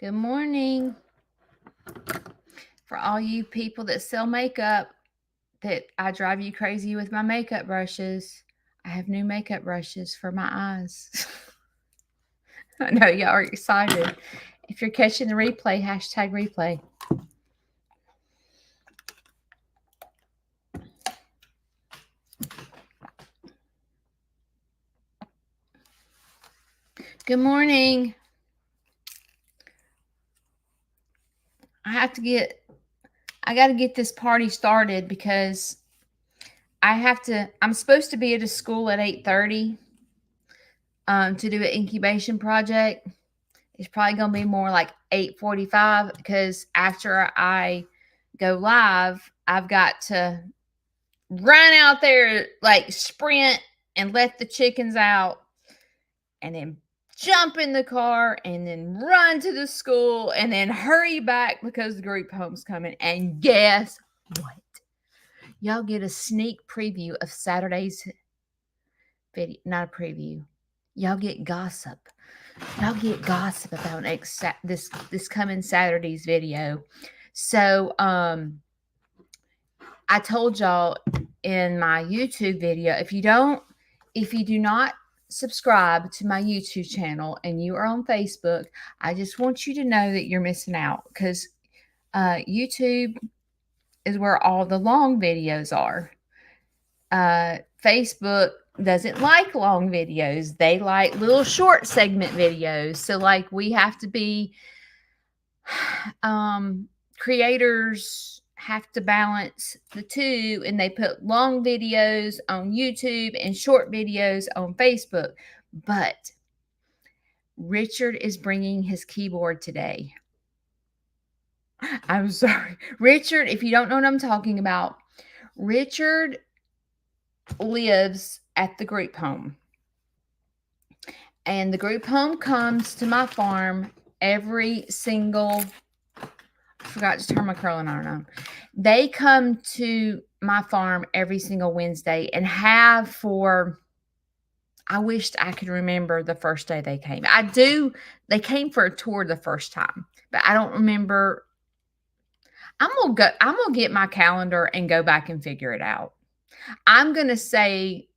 Good morning. For all you people that sell makeup, that I drive you crazy with my makeup brushes, I have new makeup brushes for my eyes. I know y'all are excited. If you're catching the replay, hashtag replay. Good morning. I got to get this party started because I'm supposed to be at a school at 8:30 to do an incubation project. It's probably going to be more like 8:45 because after I go live, I've got to run out there, like sprint and let the chickens out, and then jump in the car and then run to the school and then hurry back because the group home's coming. And guess what? Y'all get a sneak preview of Saturday's video. Not a preview. Y'all get gossip. Y'all get gossip about this coming Saturday's video. So I told y'all in my YouTube video, if you do not subscribe to my YouTube channel and you are on Facebook, I just want you to know that you're missing out, because YouTube is where all the long videos are. Facebook doesn't like long videos. They like little short segment videos. So like we have to be creators have to balance the two, and they put long videos on YouTube and short videos on Facebook. But Richard is bringing his keyboard today. I'm sorry. Richard, if you don't know what I'm talking about, Richard lives at the group home. And the group home comes to my farm every single, I forgot to turn my curling iron on. They come to my farm every single Wednesday and have for, I wished I could remember the first day they came. I do. They came for a tour the first time, but I don't remember. I'm going to get my calendar and go back and figure it out. I'm going to say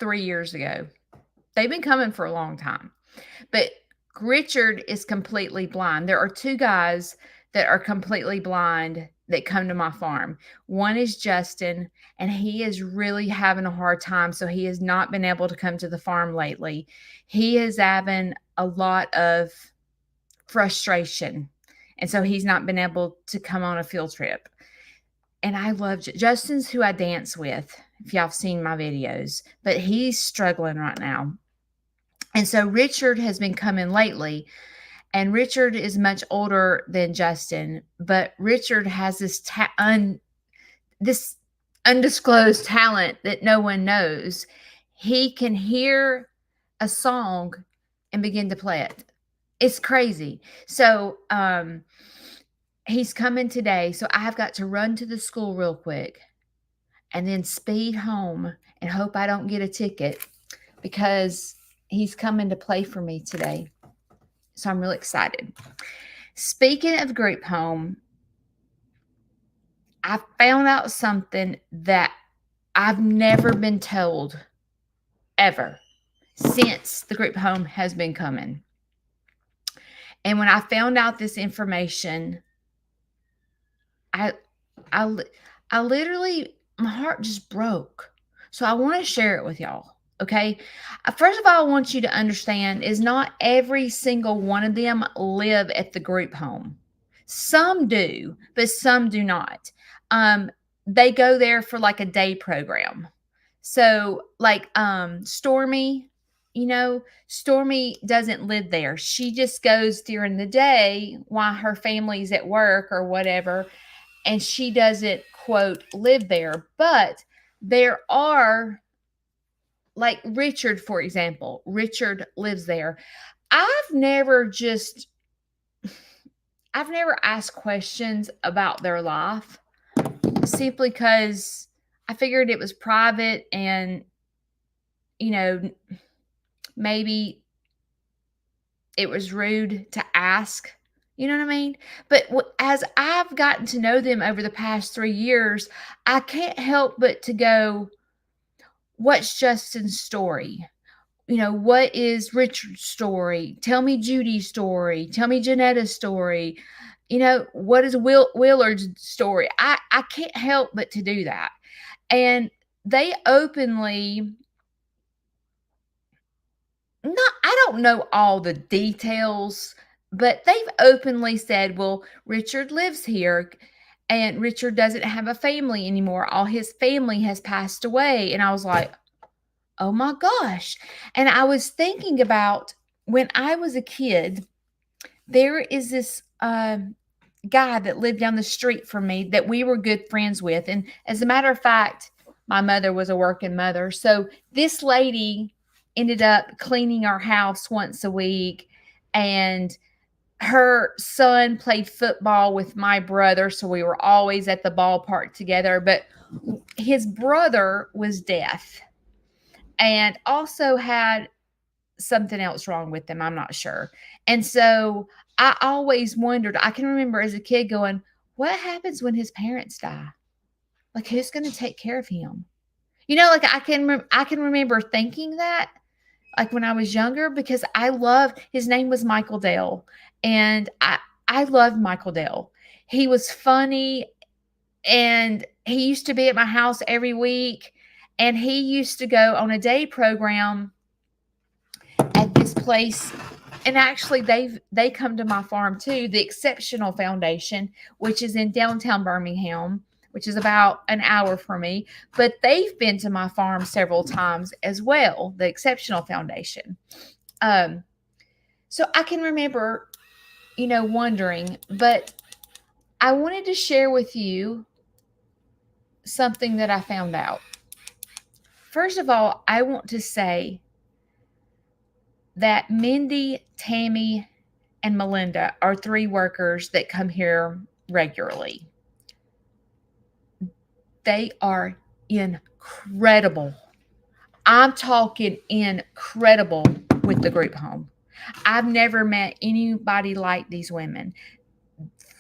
3 years ago. They've been coming for a long time. But Richard is completely blind. There are two guys that are completely blind that come to my farm. One is Justin, and he is really having a hard time. So he has not been able to come to the farm lately. He is having a lot of frustration. And so he's not been able to come on a field trip. And I love Justin's who I dance with, if y'all have seen my videos, but he's struggling right now. And so Richard has been coming lately, and Richard is much older than Justin, but Richard has this undisclosed talent that no one knows. He can hear a song and begin to play it. It's crazy. So he's coming today, so I've got to run to the school real quick and then speed home and hope I don't get a ticket, because he's coming to play for me today. So I'm really excited. Speaking of group home, I found out something that I've never been told ever since the group home has been coming. And when I found out this information, I literally, my heart just broke. So I want to share it with y'all. Okay. First of all, I want you to understand is not every single one of them live at the group home. Some do, but some do not. They go there for like a day program. So like Stormy, Stormy doesn't live there. She just goes during the day while her family's at work or whatever, and she doesn't, quote, live there. But there are, like Richard, for example. Richard lives there. I've never asked questions about their life, simply because I figured it was private, and maybe it was rude to ask. You know what I mean? But as I've gotten to know them over the past 3 years, I can't help but to go, what's Justin's story? What is Richard's story? Tell me Judy's story. Tell me Janetta's story. What is Willard's story? I can't help but to do that. And they openly, not, I don't know all the details, but they've openly said, well, Richard lives here and Richard doesn't have a family anymore. All his family has passed away. And I was like, oh my gosh. And I was thinking about when I was a kid, there is this guy that lived down the street from me that we were good friends with. And as a matter of fact, my mother was a working mother. So this lady ended up cleaning our house once a week. And her son played football with my brother. So we were always at the ballpark together. But his brother was deaf and also had something else wrong with them. I'm not sure. And so I always wondered, I can remember as a kid going, what happens when his parents die? Like, who's going to take care of him? Like I can remember thinking that, like when I was younger, because his name was Michael Dale. And I loved Michael Dale. He was funny and he used to be at my house every week. And he used to go on a day program at this place. And actually they come to my farm too, the Exceptional Foundation, which is in downtown Birmingham, which is about an hour from me. But they've been to my farm several times as well, the Exceptional Foundation. So I can remember, wondering, but I wanted to share with you something that I found out. First of all, I want to say that Mindy, Tammy, and Melinda are 3 workers that come here regularly. They are incredible. I'm talking incredible with the group home. I've never met anybody like these women.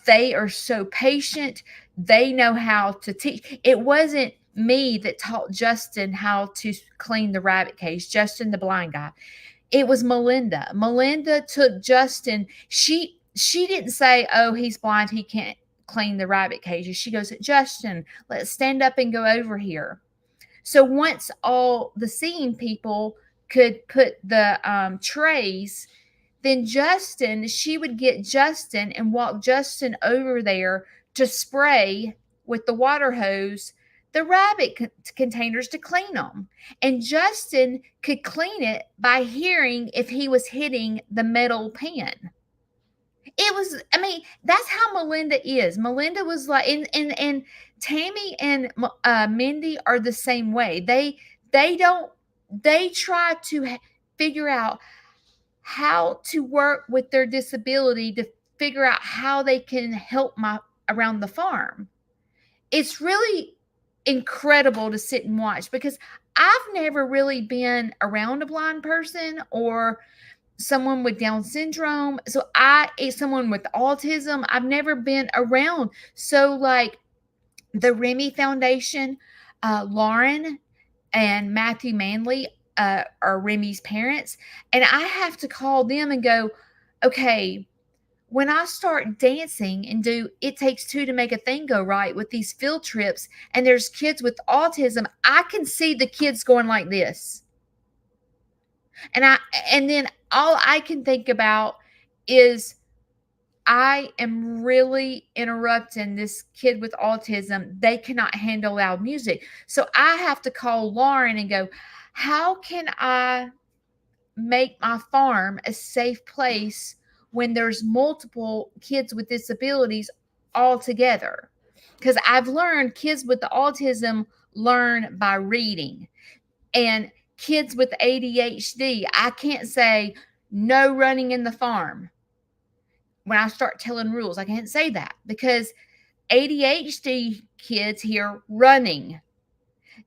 They are so patient. They know how to teach. It wasn't me that taught Justin how to clean the rabbit cage, Justin, the blind guy. It was Melinda. Melinda took Justin. She didn't say, oh, he's blind, he can't clean the rabbit cages. She goes, Justin, let's stand up and go over here. So once all the seeing people could put the trays, then she would get Justin and walk Justin over there to spray with the water hose the rabbit containers to clean them. And Justin could clean it by hearing if he was hitting the metal pan. That's how Melinda is. Melinda was like, and Tammy and Mindy are the same way. They try to figure out how to work with their disability to figure out how they can help around the farm. It's really incredible to sit and watch because I've never really been around a blind person or someone with Down syndrome. So someone with autism, I've never been around. So like the Remy Foundation, Lauren and Matthew Manley are Remy's parents. And I have to call them and go, okay, when I start dancing and do It Takes Two to Make a Thing Go Right with these field trips and there's kids with autism, I can see the kids going like this. And then all I can think about is I am really interrupting this kid with autism. They cannot handle loud music. So I have to call Lauren and go, how can I make my farm a safe place when there's multiple kids with disabilities all together? Because I've learned kids with the autism learn by reading. And kids with ADHD, I can't say no running in the farm. When I start telling rules, I can't say that because ADHD kids hear running.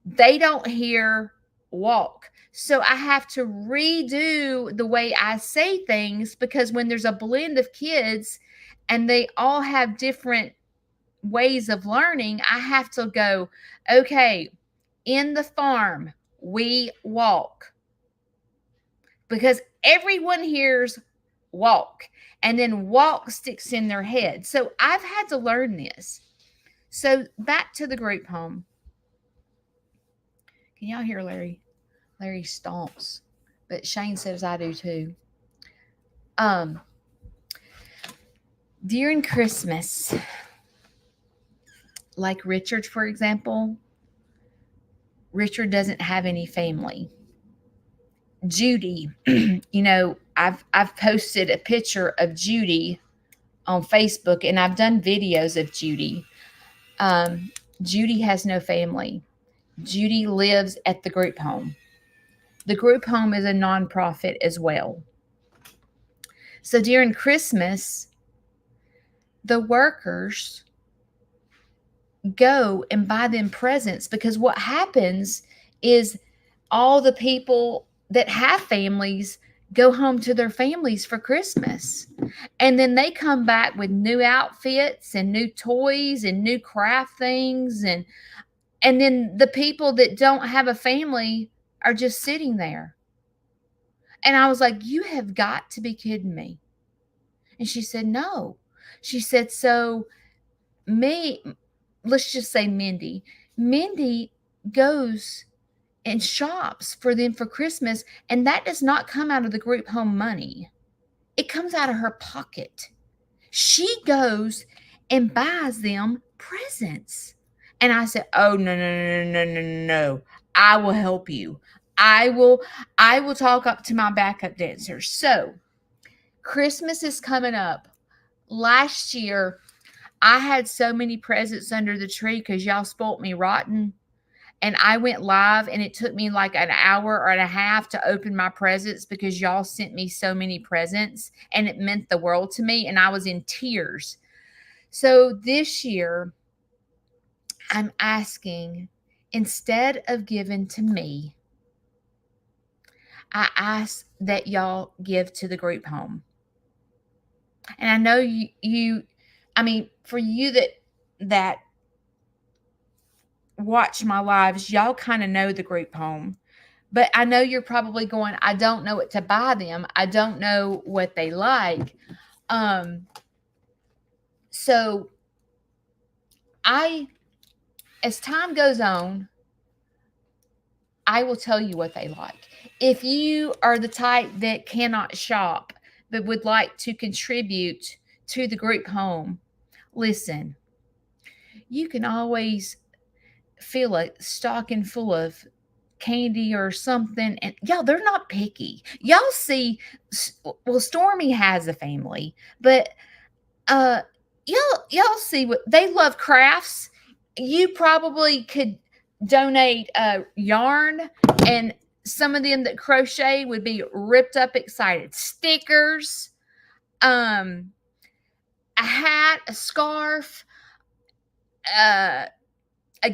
They don't hear walk. So I have to redo the way I say things, because when there's a blend of kids and they all have different ways of learning, I have to go, okay, in the farm, we walk, because everyone hears walk, and then walk sticks in their head. So I've had to learn this. So back to the group home. Can y'all hear Larry? Larry stomps, but Shane says I do too. Um, During Christmas, like Richard, for example, Richard doesn't have any family. Judy, I've posted a picture of Judy on Facebook, and I've done videos of Judy. Judy has no family. Judy lives at the group home. The group home is a nonprofit as well. So during Christmas, the workers go and buy them presents, because what happens is all the people that have families go home to their families for Christmas. And then they come back with new outfits and new toys and new craft things. And then the people that don't have a family are just sitting there. And I was like, you have got to be kidding me. And she said, no. She said, so let's just say Mindy goes and shops for them for Christmas, and that does not come out of the group home money. It comes out of her pocket. She goes and buys them presents. And I said, oh, no. I will help you. I will talk up to my backup dancers. So Christmas is coming up. Last year, I had so many presents under the tree because y'all spoilt me rotten. And I went live, and it took me like an hour or and a half to open my presents, because y'all sent me so many presents, and it meant the world to me. And I was in tears. So this year, I'm asking, instead of giving to me, I ask that y'all give to the group home. And I know for you that watch my lives, y'all kind of know the group home. But I know you're probably going, I don't know what to buy them. I don't know what they like. So as time goes on, I will tell you what they like. If you are the type that cannot shop but would like to contribute to the group home, listen, you can always fill a stocking full of candy or something. And y'all, they're not picky. Y'all see, well, Stormy has a family, but y'all see what they love. Crafts. You probably could donate yarn, and some of them that crochet would be ripped up excited. Stickers, a hat, a scarf, a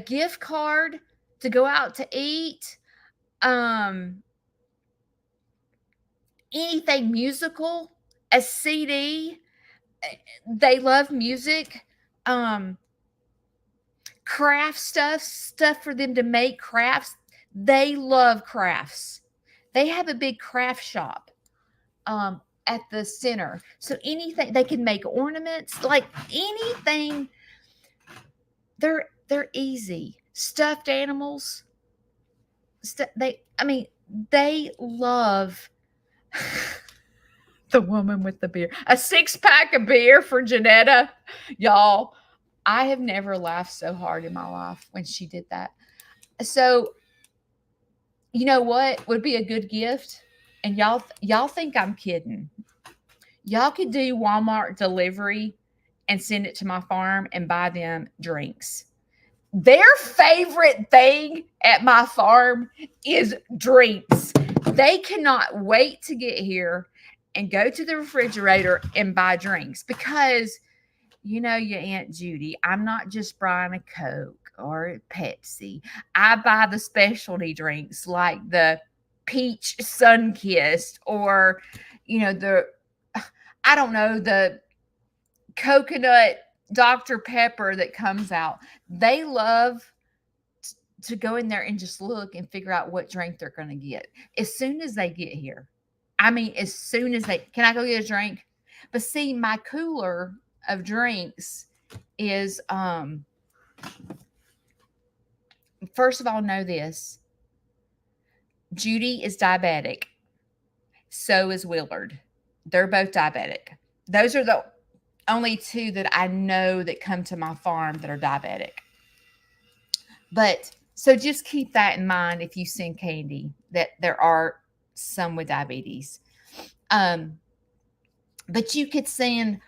gift card to go out to eat, anything musical, a CD. They love music. Craft stuff for them to make crafts. They love crafts. They have a big craft shop at the center. So anything they can make, ornaments, like anything. They're easy. Stuffed animals. They love the woman with the beer. A 6-pack of beer for Janetta. Y'all, I have never laughed so hard in my life when she did that. So, you know what would be a good gift? And y'all think I'm kidding. Y'all could do Walmart delivery and send it to my farm and buy them drinks. Their favorite thing at my farm is drinks. They cannot wait to get here and go to the refrigerator and buy drinks, because you know your Aunt Judy, I'm not just buying a Coke. or Pepsi. I buy the specialty drinks like the peach sun-kissed, or, the, I don't know, the coconut Dr. Pepper that comes out. They love to go in there and just look and figure out what drink they're going to get as soon as they get here. I mean, as soon as can I go get a drink? But see, my cooler of drinks is, first of all, know this: Judy is diabetic. So is Willard. They're both diabetic. Those are the only two that I know that come to my farm that are diabetic. But so just keep that in mind if you send candy, that there are some with diabetes. But you could send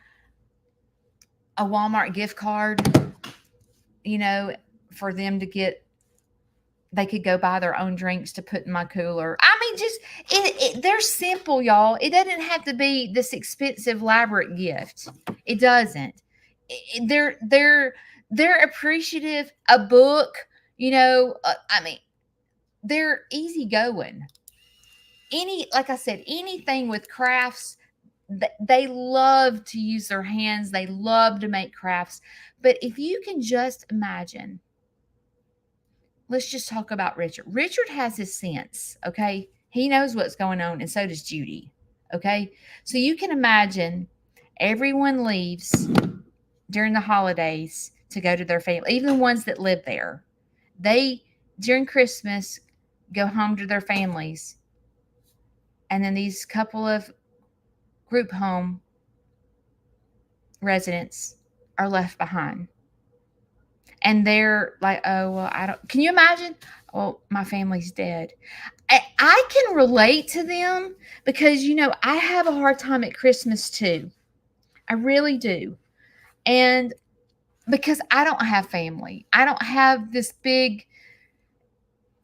a Walmart gift card, for them to get. They could go buy their own drinks to put in my cooler. I mean, just they're simple, y'all. It doesn't have to be this expensive, elaborate gift. It doesn't. They're appreciative. A book, I mean, they're easygoing. Like I said, anything with crafts, they love to use their hands. They love to make crafts. But if you can just imagine. Let's just talk about Richard. Richard has his sense, okay? He knows what's going on, and so does Judy, okay? So you can imagine everyone leaves during the holidays to go to their family, even the ones that live there. They, during Christmas, go home to their families, and then these couple of group home residents are left behind. And they're like, oh, well, can you imagine? Oh, my family's dead. I can relate to them because, I have a hard time at Christmas too. I really do. And because I don't have family, I don't have this big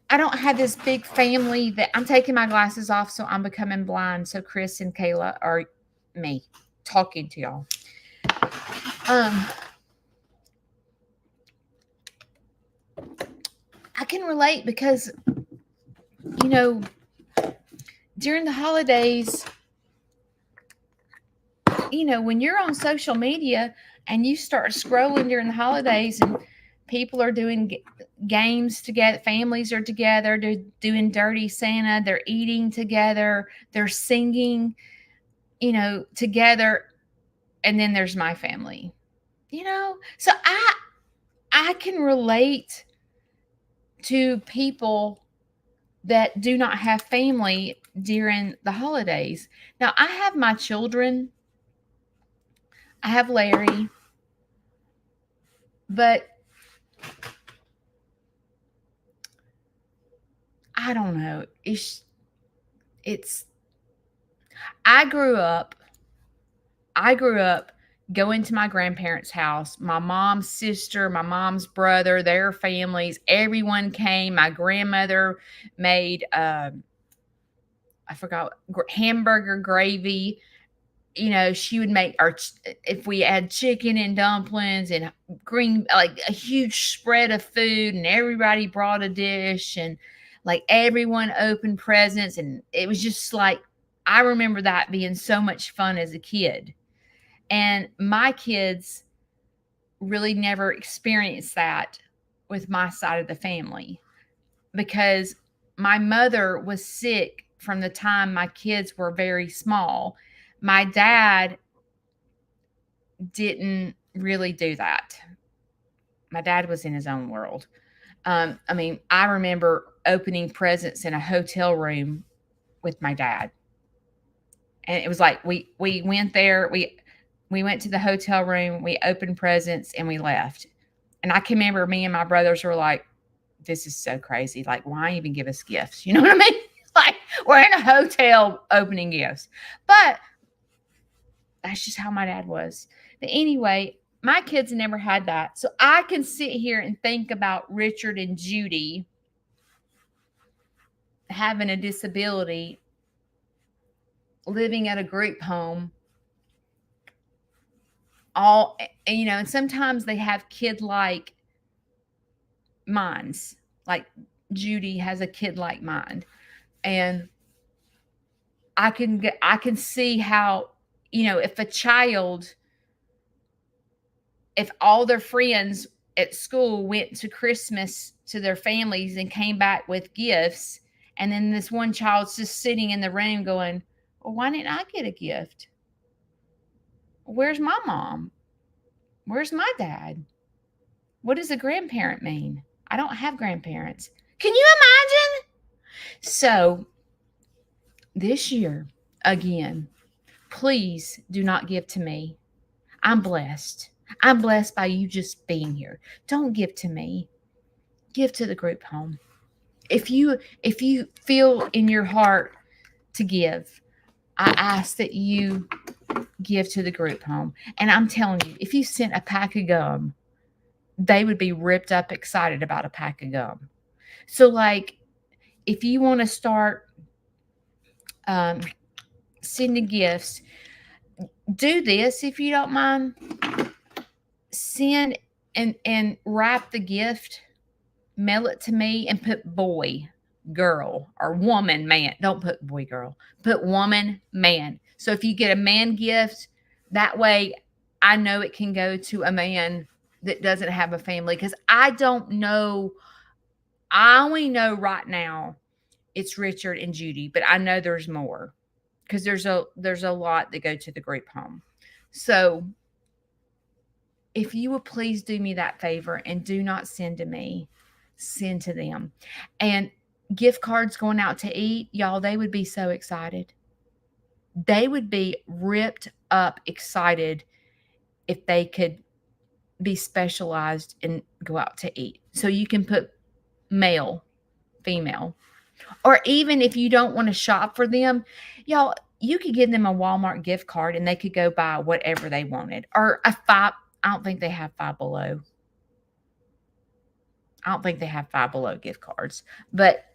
family that I'm taking my glasses off, so I'm becoming blind. So Chris and Kayla are me talking to y'all. I can relate because, during the holidays, when you're on social media and you start scrolling during the holidays and people are doing games together, families are together, they're doing Dirty Santa, they're eating together, they're singing, together. And then there's my family, so I can relate to people that do not have family during the holidays. Now, I have my children. I have Larry. But I don't know. I grew up going to my grandparents' house. My mom's sister, my mom's brother, their families, everyone came. My grandmother made, I forgot, hamburger gravy. She would make if we had chicken and dumplings and green, like a huge spread of food, and everybody brought a dish, and like everyone opened presents. And it was just like, I remember that being so much fun as a kid. And my kids really never experienced that with my side of the family because my mother was sick from the time my kids were very small. My dad didn't really do that. My dad was in his own world. I remember opening presents in a hotel room with my dad. And it was like we went there, we went to the hotel room, we opened presents, and we left. And I can remember me and my brothers were like, this is so crazy. Like, why even give us gifts? You know what I mean? Like, we're in a hotel opening gifts. But that's just how my dad was. But anyway, my kids never had that. So I can sit here and think about Richard and Judy having a disability, living at a group home, and sometimes they have kid-like minds. Like Judy has a kid like mine. And I can see how, if a child, if all their friends at school went to Christmas to their families and came back with gifts, and then this one child's just sitting in the room going, well, why didn't I get a gift? Where's my mom? Where's my dad? What does a grandparent mean? I don't have grandparents. Can you imagine? So this year, again, please do not give to me. I'm blessed. I'm blessed by you just being here. Don't give to me. Give to the group home. If you feel in your heart to give, I ask that you give to the group home. And I'm telling you, if you sent a pack of gum, they would be ripped up excited about a pack of gum. So like, if you want to start sending gifts, do this if you don't mind. Send and wrap the gift, mail it to me, and put boy, girl, or woman, man. Don't put boy, girl. Put woman, man. So if you get a man gift, that way I know it can go to a man that doesn't have a family, because I don't know. I only know right now it's Richard and Judy, but I know there's more, because there's a lot that go to the group home. So if you would please do me that favor and do not send to me, send to them. And gift cards going out to eat, y'all, they would be so excited. They would be ripped up excited if they could be specialized and go out to eat. So you can put male, female, or even if you don't want to shop for them, y'all, you could give them a Walmart gift card and they could go buy whatever they wanted. Or I don't think they have Five Below. I don't think they have Five Below gift cards. But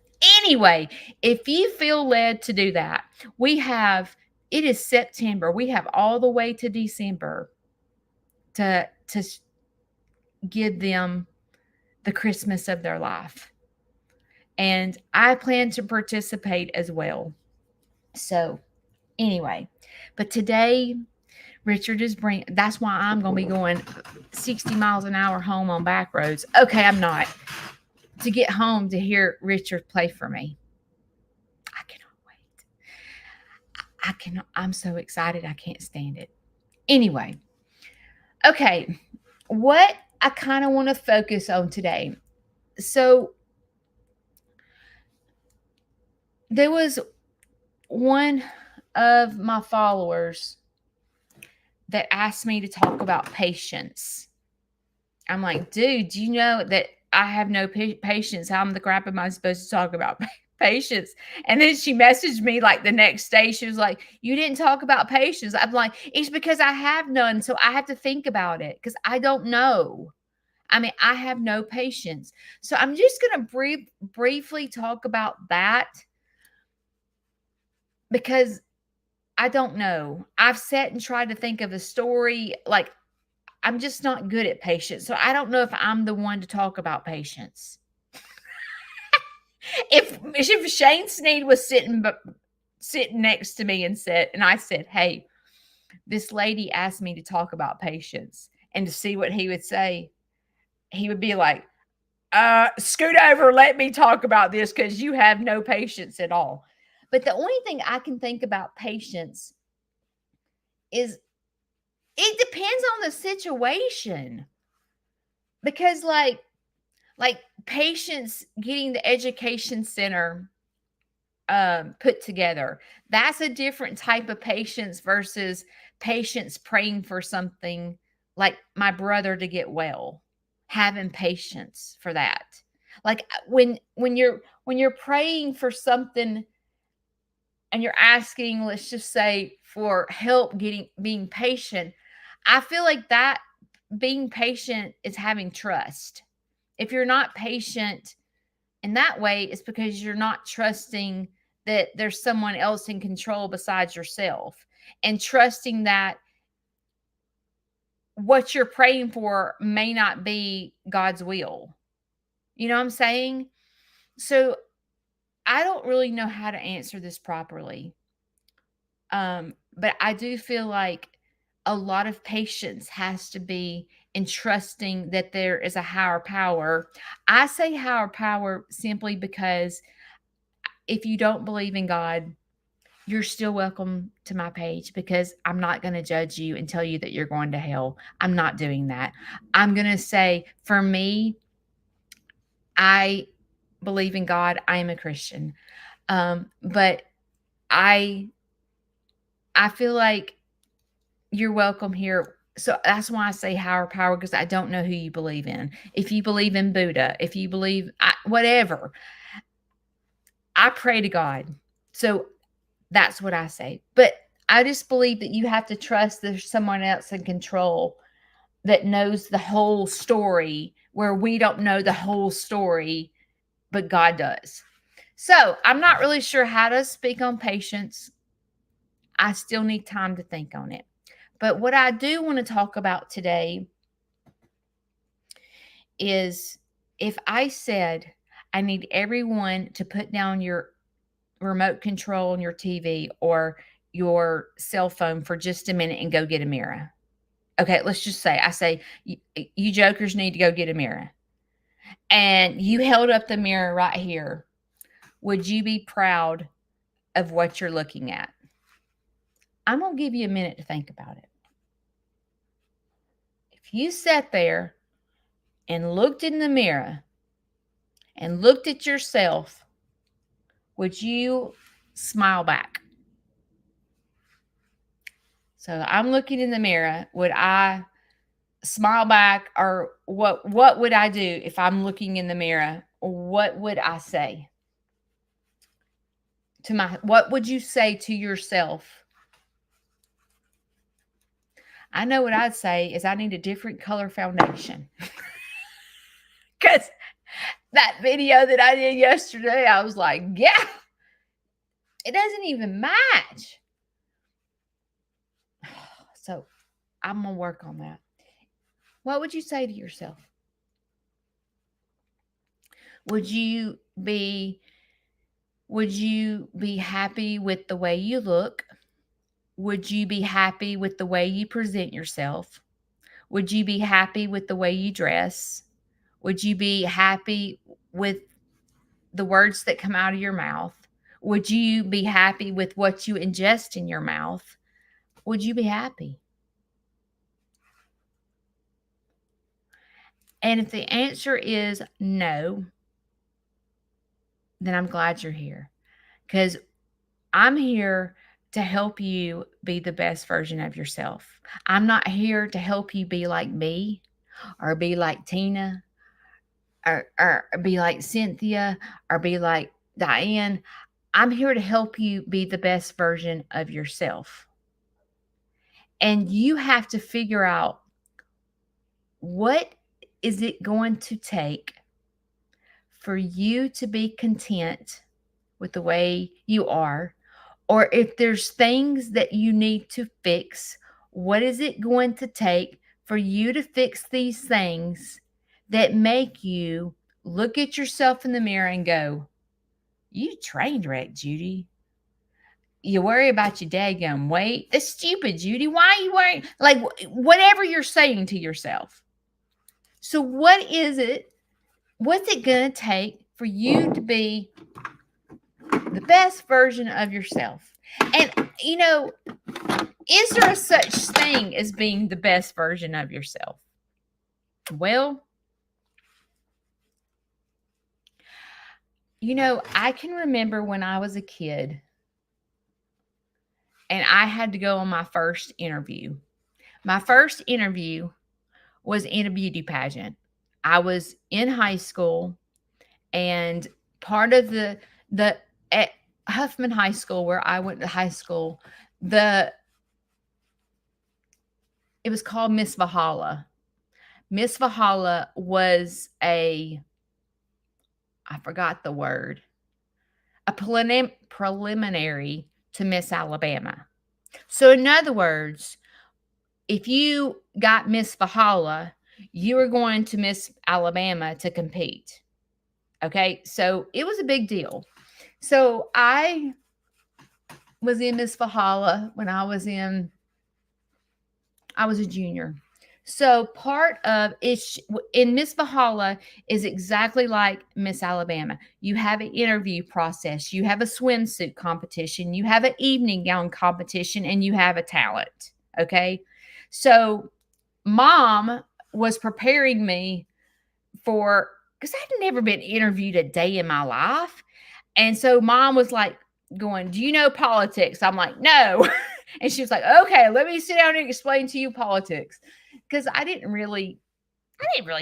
anyway, if you feel led to do that, it is September. We have all the way to December to give them the Christmas of their life. And I plan to participate as well. So anyway, but today Richard is that's why I'm going to be going 60 miles an hour home on back roads. Okay, I'm not. To get home to hear Richard play for me. I cannot wait. I'm so excited. I can't stand it. Anyway, okay, what I kind of want to focus on today. So there was one of my followers that asked me to talk about patience. I'm like, dude, do you know that I have no patience? How in the crap am I supposed to talk about patience? And then she messaged me like the next day. She was like, you didn't talk about patience. I'm like, it's because I have none. So I have to think about it because I don't know. I mean, I have no patience. So I'm just going to briefly talk about that because I don't know. I've sat and tried to think of a story. Like, I'm just not good at patience. So I don't know if I'm the one to talk about patience. If Shane Sneed was sitting next to me and I said, hey, this lady asked me to talk about patience, and to see what he would say, he would be like, scoot over, let me talk about this because you have no patience at all. But the only thing I can think about patience is it depends on the situation. Because like patience getting the education center put together, that's a different type of patience versus patience praying for something like my brother to get well, having patience for that. Like when you're praying for something and you're asking, let's just say, for help being patient, I feel like that being patient is having trust. If you're not patient in that way, it's because you're not trusting that there's someone else in control besides yourself, and trusting that what you're praying for may not be God's will. You know what I'm saying? So I don't really know how to answer this properly. But I do feel like a lot of patience has to be in trusting that there is a higher power. I say higher power simply because if you don't believe in God, you're still welcome to my page because I'm not going to judge you and tell you that you're going to hell. I'm not doing that. I'm going to say, for me, I believe in God. I am a Christian. But I I feel like you're welcome here. So that's why I say higher power because I don't know who you believe in. If you believe in Buddha, if you believe whatever, I pray to God. So that's what I say. But I just believe that you have to trust there's someone else in control that knows the whole story where we don't know the whole story, but God does. So I'm not really sure how to speak on patience. I still need time to think on it. But what I do want to talk about today is if I said I need everyone to put down your remote control on your TV or your cell phone for just a minute and go get a mirror. Okay, let's just say I say you jokers need to go get a mirror. And you held up the mirror right here. Would you be proud of what you're looking at? I'm going to give you a minute to think about it. If you sat there and looked in the mirror and looked at yourself, would you smile back? So I'm looking in the mirror. Would I smile back, or what would I do if I'm looking in the mirror? What would I say to what would you say to yourself? I know what I'd say is I need a different color foundation. Because that video that I did yesterday, I was like, yeah, it doesn't even match. So I'm going to work on that. What would you say to yourself? Would you be happy with the way you look? Would you be happy with the way you present yourself? Would you be happy with the way you dress? Would you be happy with the words that come out of your mouth? Would you be happy with what you ingest in your mouth? Would you be happy? And if the answer is no, then I'm glad you're here because I'm here to help you be the best version of yourself. I'm not here to help you be like me or be like Tina or be like Cynthia or be like Diane. I'm here to help you be the best version of yourself. And you have to figure out what is it going to take for you to be content with the way you are, or if there's things that you need to fix, what is it going to take for you to fix these things that make you look at yourself in the mirror and go, you train wreck, Judy. You worry about your daggum weight. That's stupid, Judy. Why are you worrying? Like, whatever you're saying to yourself. So what is it? What's it going to take for you to be the best version of yourself? And, is there a such thing as being the best version of yourself? Well, I can remember when I was a kid and I had to go on my first interview. My first interview was in a beauty pageant. I was in high school, and part of the at Huffman High School, where I went to high school, it was called Miss Valhalla. Miss Valhalla was I forgot the word, a preliminary to Miss Alabama. So in other words, if you got Miss Valhalla, you were going to Miss Alabama to compete. Okay. So it was a big deal. So I was in Miss Fahala when I was a junior. So part of it in Miss Fahala is exactly like Miss Alabama. You have an interview process, you have a swimsuit competition, you have an evening gown competition, and you have a talent. Okay. So mom was preparing me for, because I'd never been interviewed a day in my life. And so mom was like going, "Do you know politics?" I'm like, "No." And she was like, "Okay, let me sit down and explain to you politics." Because I didn't really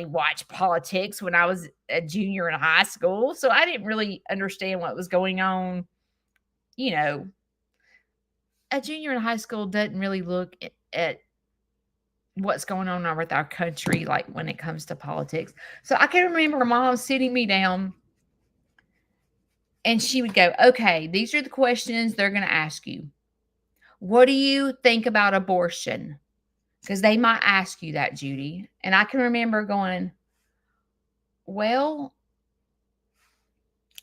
watch politics when I was a junior in high school. So I didn't really understand what was going on. You know, a junior in high school doesn't really look at what's going on with our country, like when it comes to politics. So I can remember mom sitting me down and she would go, "Okay, these are the questions they're going to ask you. What do you think about abortion?" Because they might ask you that, Judy. And I can remember going, "Well,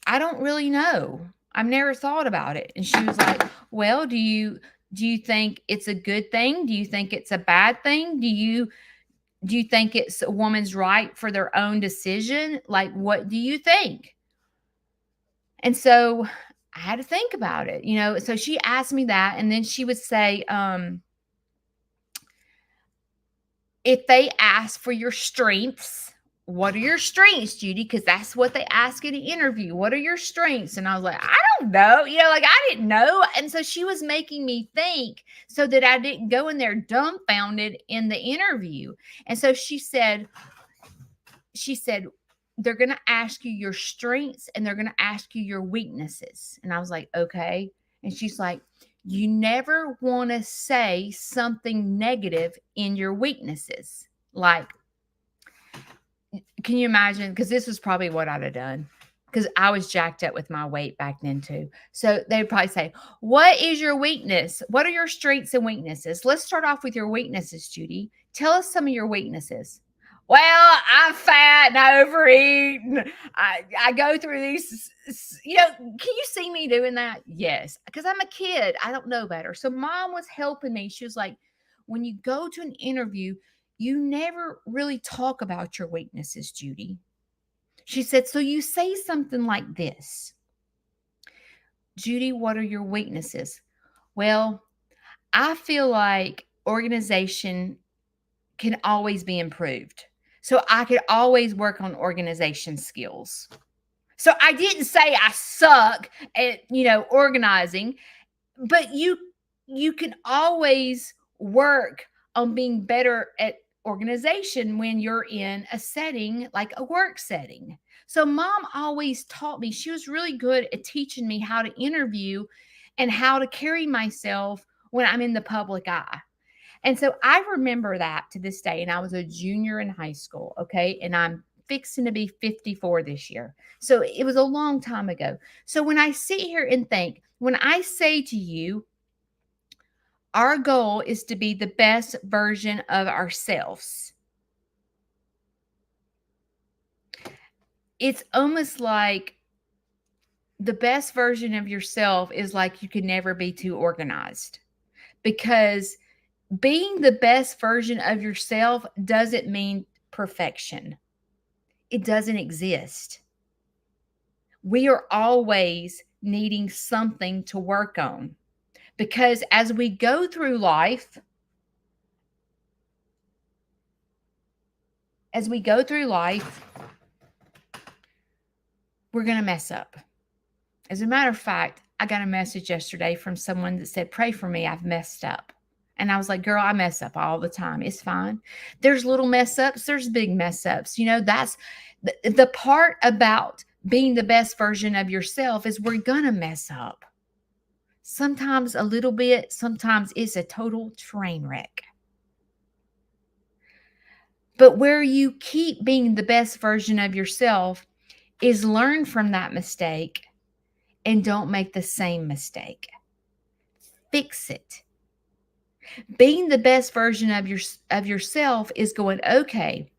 I don't really know. I've never thought about it." And she was like, "Well, do you think it's a good thing? Do you think it's a bad thing? Do you think it's a woman's right for their own decision? Like, what do you think?" And so I had to think about it, you know. So she asked me that, and then she would say, if they ask for your strengths, what are your strengths, Judy? Because that's what they ask in an interview. What are your strengths? And I was like, I don't know. You know, like I didn't know. And so she was making me think so that I didn't go in there dumbfounded in the interview. And so she said, they're going to ask you your strengths and they're going to ask you your weaknesses. And I was like, okay. And she's like, you never want to say something negative in your weaknesses. Like, can you imagine? Because this was probably what I'd have done. Because I was jacked up with my weight back then too. So they'd probably say, "What is your weakness? What are your strengths and weaknesses? Let's start off with your weaknesses, Judy. Tell us some of your weaknesses." "Well, I'm fat and I overeat. And I go through these, can you see me doing that?" Yes, because I'm a kid. I don't know better. So mom was helping me. She was like, when you go to an interview, you never really talk about your weaknesses, Judy. She said, so you say something like this: "Judy, what are your weaknesses?" "Well, I feel like organization can always be improved. So I could always work on organization skills." So I didn't say I suck at, organizing, but you can always work on being better at organization when you're in a setting like a work setting. So mom always taught me. She was really good at teaching me how to interview and how to carry myself when I'm in the public eye. And so I remember that to this day. And I was a junior in high school. Okay. And I'm fixing to be 54 this year. So it was a long time ago. So when I sit here and think, when I say to you, our goal is to be the best version of ourselves, it's almost like the best version of yourself is like you can never be too organized, because being the best version of yourself doesn't mean perfection. It doesn't exist. We are always needing something to work on, because as we go through life, we're going to mess up. As a matter of fact, I got a message yesterday from someone that said, "Pray for me, I've messed up." And I was like, "Girl, I mess up all the time. It's fine. There's little mess ups, there's big mess ups. That's the part about being the best version of yourself is we're going to mess up. Sometimes a little bit, sometimes it's a total train wreck. But where you keep being the best version of yourself is learn from that mistake and don't make the same mistake. Fix it. Being the best version of yourself is going, okay,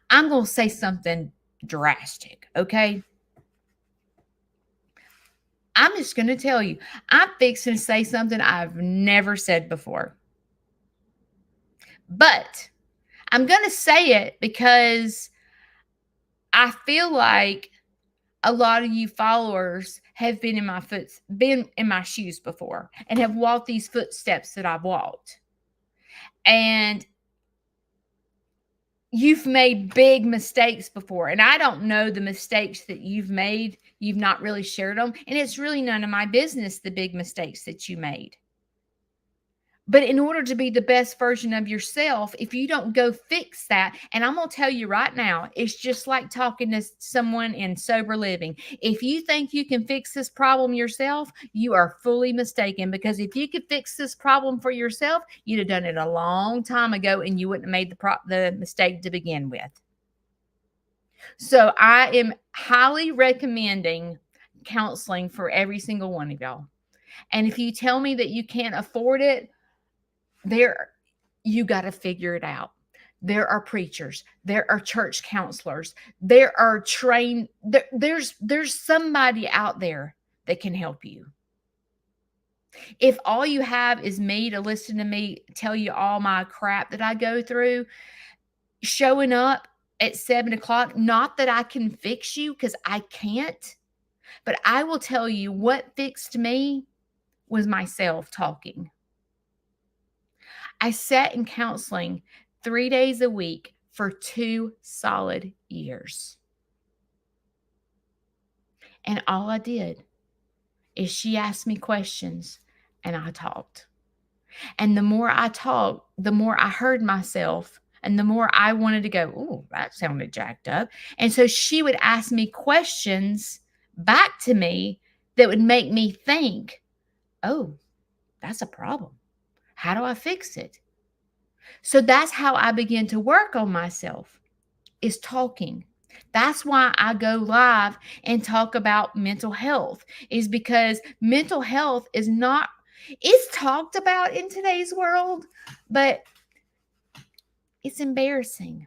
I'm going to say something drastic. Okay. I'm just going to tell you, I'm fixing to say something I've never said before. But I'm going to say it because I feel like a lot of you followers have been in my shoes before and have walked these footsteps that I've walked. And you've made big mistakes before. And I don't know the mistakes that you've made. You've not really shared them. And it's really none of my business, the big mistakes that you made. But in order to be the best version of yourself, if you don't go fix that, and I'm going to tell you right now, it's just like talking to someone in sober living. If you think you can fix this problem yourself, you are fully mistaken, because if you could fix this problem for yourself, you'd have done it a long time ago and you wouldn't have made the mistake to begin with. So I am highly recommending counseling for every single one of y'all. And if you tell me that you can't afford it, you got to figure it out. There are preachers, there are church counselors, there are there's somebody out there that can help you. If all you have is me to listen to me tell you all my crap that I go through, showing up at 7 o'clock, not that I can fix you, because I can't, but I will tell you what fixed me was myself talking. I sat in counseling 3 days a week for 2 solid years. And all I did is she asked me questions and I talked. And the more I talked, the more I heard myself and the more I wanted to go, "Oh, that sounded jacked up." And so she would ask me questions back to me that would make me think, "Oh, that's a problem. How do I fix it?" So that's how I began to work on myself, is talking. That's why I go live and talk about mental health, is because mental health it's talked about in today's world, but it's embarrassing.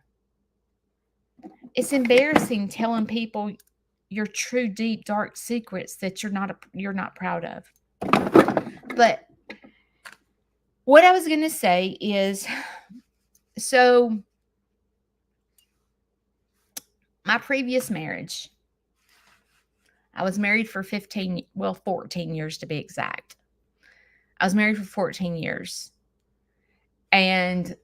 It's embarrassing telling people your true, deep, dark secrets that you're not proud of. But what I was going to say is, so my previous marriage, I was married for 14 years to be exact. I was married for 14 years. And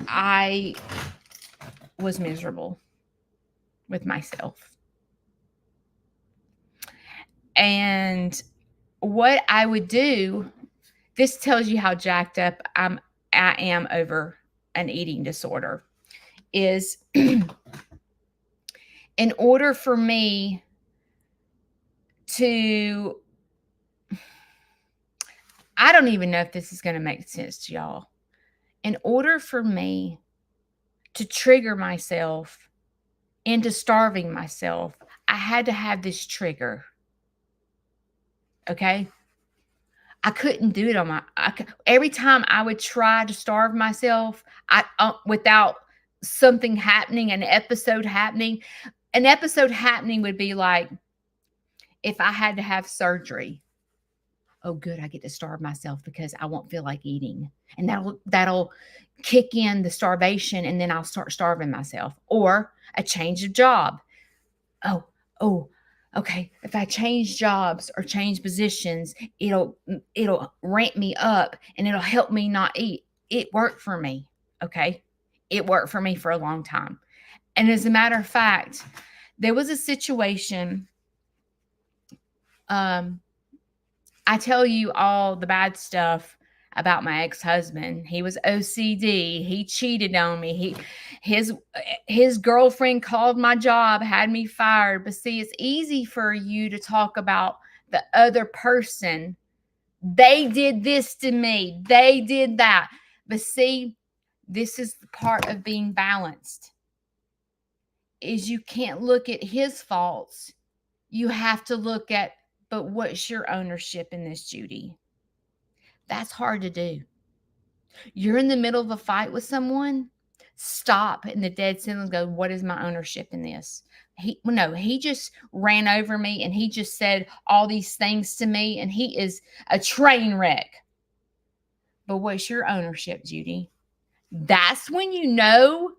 I was miserable with myself. And what I would do, this tells you how jacked up I am over an eating disorder, is in order for me to, I don't even know if this is going to make sense to y'all. In order for me to trigger myself into starving myself, I had to have this trigger. Okay? I couldn't do it on every time I would try to starve myself, without something happening, an episode happening would be like, if I had to have surgery. Oh, good, I get to starve myself because I won't feel like eating. And that'll kick in the starvation, and then I'll start starving myself. Or a change of job. Oh, okay, if I change jobs or change positions, it'll ramp me up and it'll help me not eat. It worked for me, okay? It worked for me for a long time. And as a matter of fact, there was a situation, I tell you all the bad stuff about my ex-husband. He was OCD. He cheated on me. His girlfriend called my job, had me fired. But see, it's easy for you to talk about the other person. They did this to me. They did that. But see, this is the part of being balanced, is you can't look at his faults. You have to look at, but what's your ownership in this, Judy? That's hard to do. You're in the middle of a fight with someone, stop in the dead center and go, what is my ownership in this? He just ran over me and he just said all these things to me and he is a train wreck. But what's your ownership, Judy? That's when you know,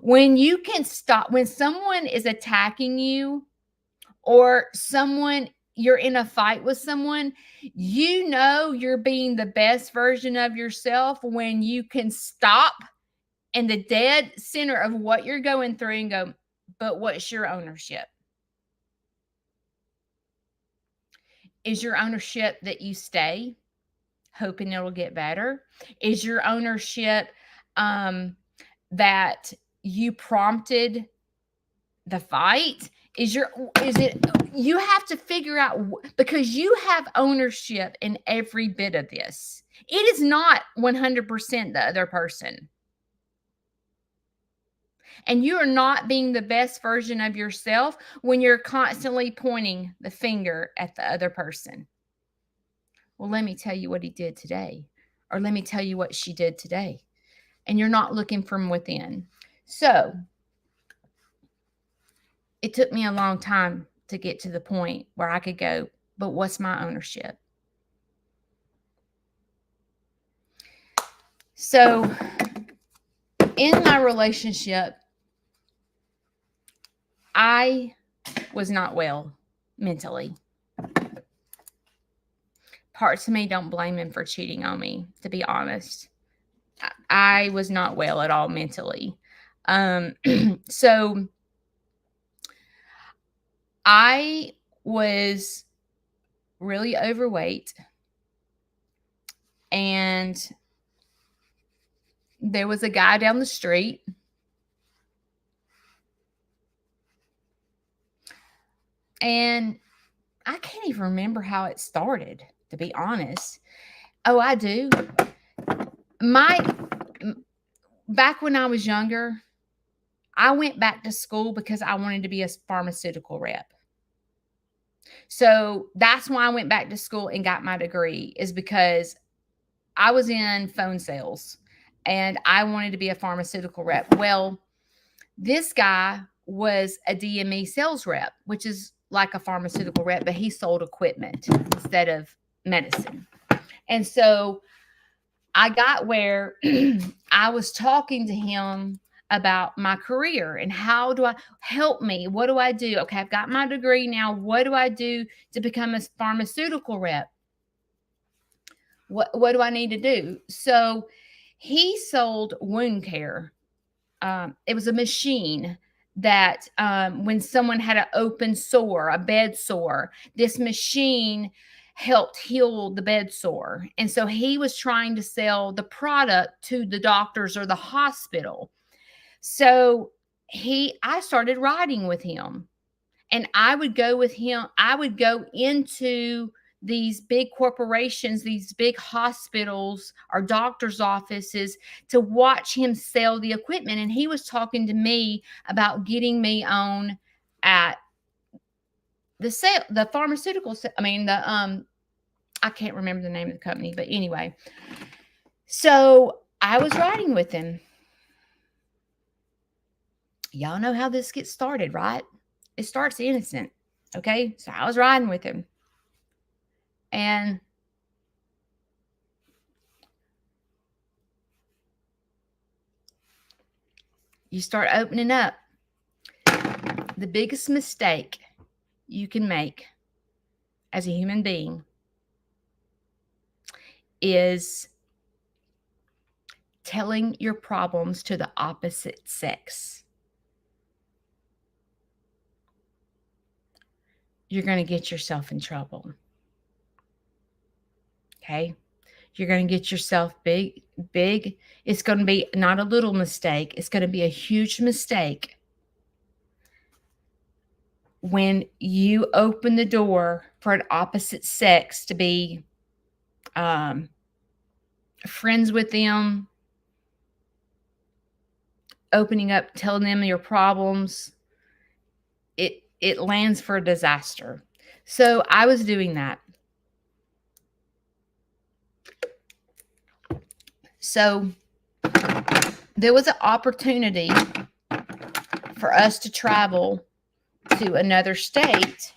when you can stop, when someone is attacking you or you're in a fight with someone, you know you're being the best version of yourself when you can stop in the dead center of what you're going through and go, but what's your ownership? Is your ownership that you stay hoping it'll get better? Is your ownership that you prompted the fight? Is it, you have to figure out, because you have ownership in every bit of this. It is not 100% the other person. And you are not being the best version of yourself when you're constantly pointing the finger at the other person. Well, let me tell you what he did today, or let me tell you what she did today. And you're not looking from within. So it took me a long time to get to the point where I could go, but what's my ownership? So in my relationship, I was not well mentally. Parts of me don't blame him for cheating on me, to be honest. I was not well at all mentally. So I was really overweight, and there was a guy down the street and I can't even remember how it started, to be honest. Oh, I do. Back when I was younger, I went back to school because I wanted to be a pharmaceutical rep. So that's why I went back to school and got my degree, is because I was in phone sales and I wanted to be a pharmaceutical rep. Well, this guy was a DME sales rep, which is like a pharmaceutical rep, but he sold equipment instead of medicine. And so I got where I was talking to him about my career and how do I help me? What do I do? Okay, I've got my degree now. What do I do to become a pharmaceutical rep? What do I need to do? So he sold wound care. It was a machine that when someone had an open sore, a bed sore, this machine helped heal the bed sore. And so he was trying to sell the product to the doctors or the hospital. So I started riding with him, and I would go with him. I would go into these big corporations, these big hospitals or doctor's offices to watch him sell the equipment. And he was talking to me about getting me on at the pharmaceutical, I can't remember the name of the company, but anyway. So I was riding with him. Y'all know how this gets started, right? It starts innocent. Okay. So I was riding with him. And you start opening up. The biggest mistake you can make as a human being is telling your problems to the opposite sex. You're going to get yourself in trouble. Okay? You're going to get yourself big. It's going to be not a little mistake. It's going to be a huge mistake when you open the door for an opposite sex to be friends with them, opening up, telling them your problems. It lands for a disaster. So I was doing that. So there was an opportunity for us to travel to another state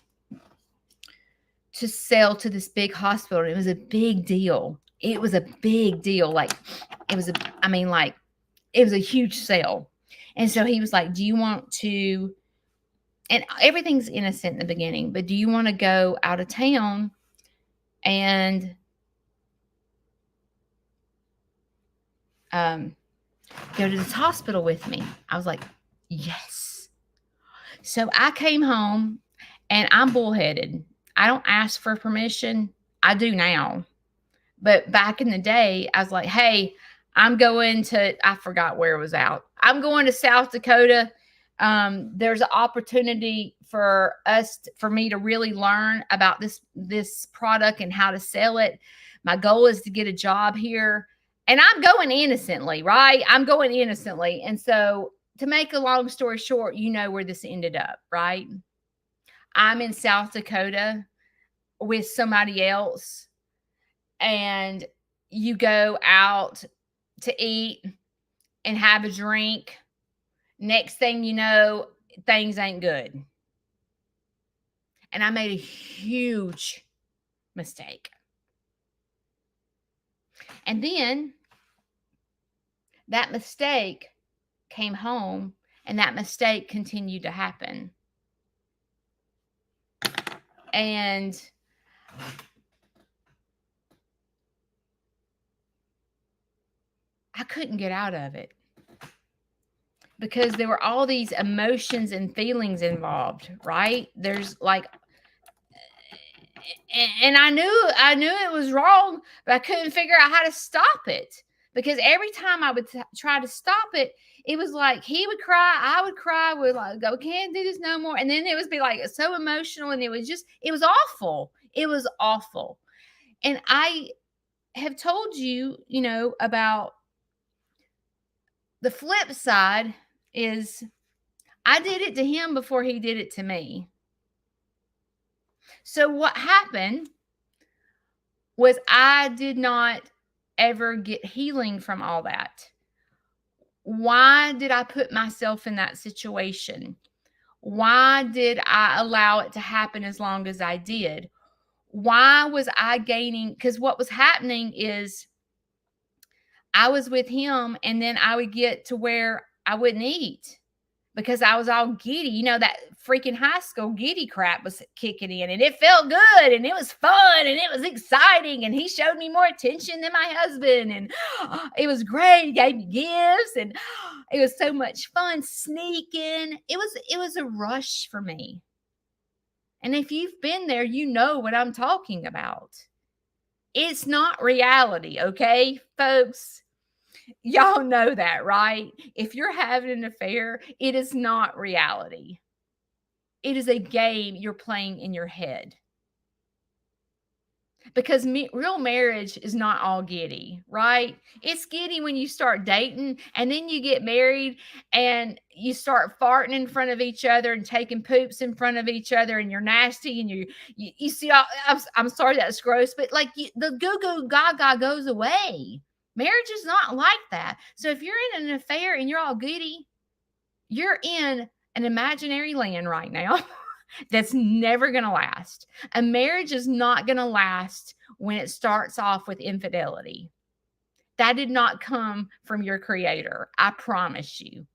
to sell to this big hospital. It was a big deal. It was a big deal. Like, it was it was a huge sale. And so he was like, do you want to, and everything's innocent in the beginning, but do you want to go out of town and go to this hospital with me? I was like, yes. So I came home, and I'm bullheaded. I don't ask for permission. I do now. But back in the day, I was like, hey, I'm going to, I forgot where it was out. I'm going to South Dakota. There's an opportunity for for me to really learn about this product and how to sell it. My goal is to get a job here. And I'm going innocently, right? I'm going innocently. And so, to make a long story short, you know where this ended up, right? I'm in South Dakota with somebody else, and you go out to eat and have a drink. Next thing you know, things ain't good. And I made a huge mistake. And then that mistake came home, and that mistake continued to happen. And I couldn't get out of it because there were all these emotions and feelings involved, right? There's like, and I knew it was wrong, but I couldn't figure out how to stop it, because every time I would try to stop it, it was like he would cry, I would cry, we'd like go, can't do this no more. And then it would be like so emotional, and it was awful. It was awful. And I have told you, about the flip side is I did it to him before he did it to me. So what happened was I did not ever get healing from all that. Why did I put myself in that situation? Why did I allow it to happen as long as I did? Why was I gaining? Because what was happening is I was with him, and then I would get to where I wouldn't eat because I was all giddy. That freaking high school giddy crap was kicking in, and it felt good, and it was fun, and it was exciting, and he showed me more attention than my husband, and it was great. He gave me gifts, and it was so much fun sneaking. It was a rush for me. And if you've been there, you know what I'm talking about. It's not reality, okay, folks? Y'all know that, right? If you're having an affair, it is not reality. It is a game you're playing in your head. Because real marriage is not all giddy, right? It's giddy when you start dating, and then you get married and you start farting in front of each other and taking poops in front of each other, and you're nasty, and you see, I'm sorry that's gross, but like the goo-goo gaga goes away. Marriage is not like that. So if you're in an affair and you're all giddy, you're in an imaginary land right now. That's never going to last. A marriage is not going to last when it starts off with infidelity. That did not come from your creator. I promise you.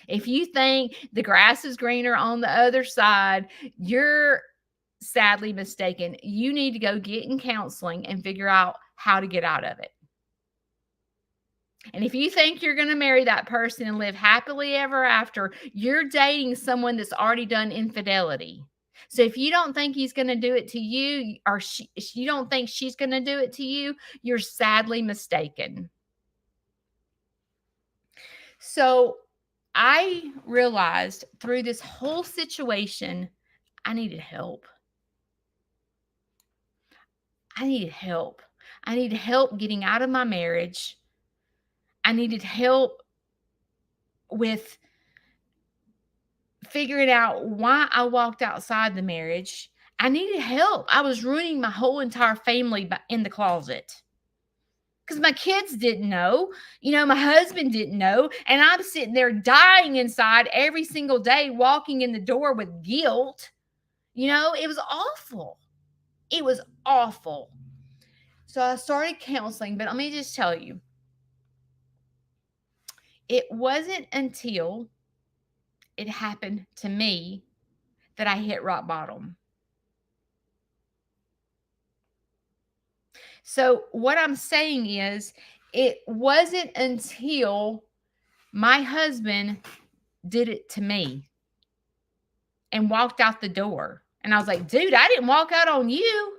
If you think the grass is greener on the other side, you're sadly mistaken. You need to go get in counseling and figure out how to get out of it. And if you think you're going to marry that person and live happily ever after, you're dating someone that's already done infidelity. So if you don't think he's going to do it to you, or you don't think she's going to do it to you, you're sadly mistaken. So I realized through this whole situation, I needed help. I needed help. I needed help getting out of my marriage. I needed help with figuring out why I walked outside the marriage. I needed help. I was ruining my whole entire family in the closet. because my kids didn't know. My husband didn't know. And I'm sitting there dying inside every single day, walking in the door with guilt. It was awful. It was awful. So I started counseling, but let me just tell you, it wasn't until it happened to me that I hit rock bottom. So what I'm saying is, it wasn't until my husband did it to me and walked out the door. And I was like, dude, I didn't walk out on you.